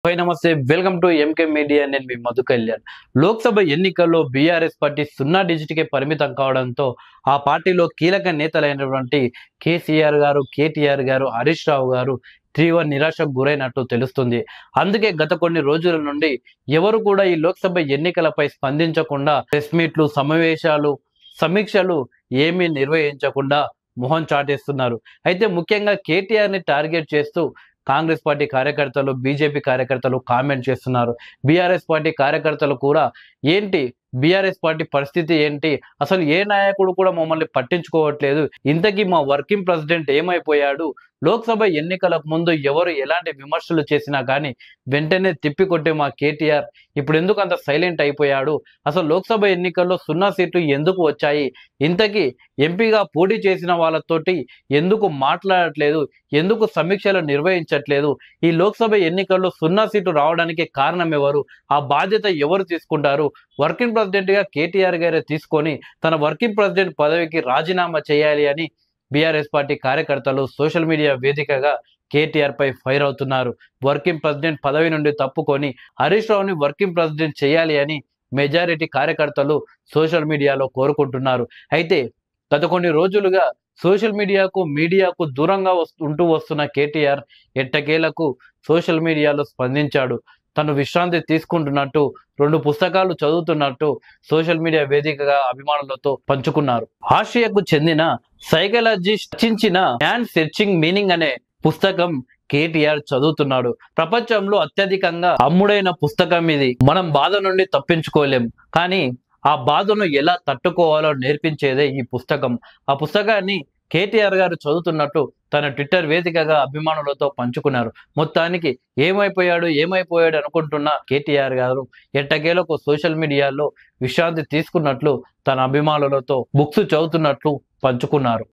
Hi నమస్తే welcome to MK media. నేను మీ మధు కళ్యాణ్. లోక్సభ ఎన్నికల్లో బీఆర్ఎస్ పార్టీ 0 డిజిట్కే పరిమితం కావడంతో ఆ పార్టీలో కీలక నేతలైనటువంటి కేసీఆర్ గారు, కేటీఆర్ గారు, హరీష్ రావు గారు తీవ్ర నిరాశకు గురైనట్టు తెలుస్తుంది. అందుకే గత కొన్ని రోజుల నుండి ఎవరు కూడా ఈ లోక్సభ ఎన్నికలపై స్పందించకుండా ప్రెస్ మీట్లు, సమావేశాలు, సమీక్షలు ఏమీ నిర్వహించకుండా మొహం చాటేస్తున్నారు. అయితే ముఖ్యంగా కేటీఆర్ ని టార్గెట్ చేస్తూ కాంగ్రెస్ పార్టీ కార్యకర్తలు, బీజేపీ కార్యకర్తలు కామెంట్ చేస్తున్నారు. బీఆర్ఎస్ పార్టీ కార్యకర్తలు కూడా ఏంటి బీఆర్ఎస్ పార్టీ పరిస్థితి ఏంటి, అసలు ఏ నాయకుడు కూడా మమ్మల్ని పట్టించుకోవట్లేదు, ఇంతకీ మా వర్కింగ్ ప్రెసిడెంట్ ఏమైపోయాడు, లోక్సభ ఎన్నికలకు ముందు ఎవరు ఎలాంటి విమర్శలు చేసినా కానీ వెంటనే తిప్పికొట్టే మా కేటీఆర్ ఇప్పుడు ఎందుకు అంత సైలెంట్ అయిపోయాడు, అసలు లోక్సభ ఎన్నికల్లో 0 సీట్లు ఎందుకు వచ్చాయి, ఇంతకీ ఎంపీగా పోటీ చేసిన వాళ్ళతోటి ఎందుకు మాట్లాడట్లేదు, ఎందుకు సమీక్షలు నిర్వహించట్లేదు, ఈ లోక్సభ ఎన్నికల్లో 0 సీట్లు రావడానికి కారణం ఎవరు, ఆ బాధ్యత ఎవరు తీసుకుంటారు, వర్కింగ్ ప్రెసిడెంట్ గా కేటీఆర్ గారే తీసుకొని తన వర్కింగ్ ప్రెసిడెంట్ పదవికి రాజీనామా చేయాలి అని బీఆర్ఎస్ పార్టీ కార్యకర్తలు సోషల్ మీడియా వేదికగా కేటీఆర్ పై ఫైర్ అవుతున్నారు. వర్కింగ్ ప్రెసిడెంట్ పదవి నుండి తప్పుకొని హరీష్ రావుని వర్కింగ్ ప్రెసిడెంట్ చేయాలి అని మెజారిటీ కార్యకర్తలు సోషల్ మీడియాలో కోరుకుంటున్నారు. అయితే గత కొన్ని రోజులుగా సోషల్ మీడియాకు దూరంగా ఉంటూ వస్తున్న కేటీఆర్ ఎట్టకేలకు సోషల్ మీడియాలో స్పందించాడు. తను విశ్రాంతి తీసుకుంటున్నట్టు, 2 పుస్తకాలు చదువుతున్నట్టు సోషల్ మీడియా వేదికగా అభిమానులతో పంచుకున్నారు. ఆసియాకు చెందిన సైకాలజిస్ట్ రచించిన మ్యాన్ సెర్చింగ్ మీనింగ్ అనే పుస్తకం కేటీఆర్ చదువుతున్నాడు. ప్రపంచంలో అత్యధికంగా అమ్ముడైన పుస్తకం ఇది. మనం బాధ నుండి తప్పించుకోలేం, కానీ ఆ బాధను ఎలా తట్టుకోవాలో నేర్పించేదే ఈ పుస్తకం. ఆ పుస్తకాన్ని కేటీఆర్ గారు చదువుతున్నట్టు తన ట్విట్టర్ వేదికగా అభిమానులతో పంచుకున్నారు. మొత్తానికి ఏమైపోయాడు అనుకుంటున్న కేటీఆర్ గారు ఎట్టకేలకు సోషల్ మీడియాలో విశ్రాంతి తీసుకున్నట్లు తన అభిమానులతో బుక్స్ చదువుతున్నట్లు పంచుకున్నారు.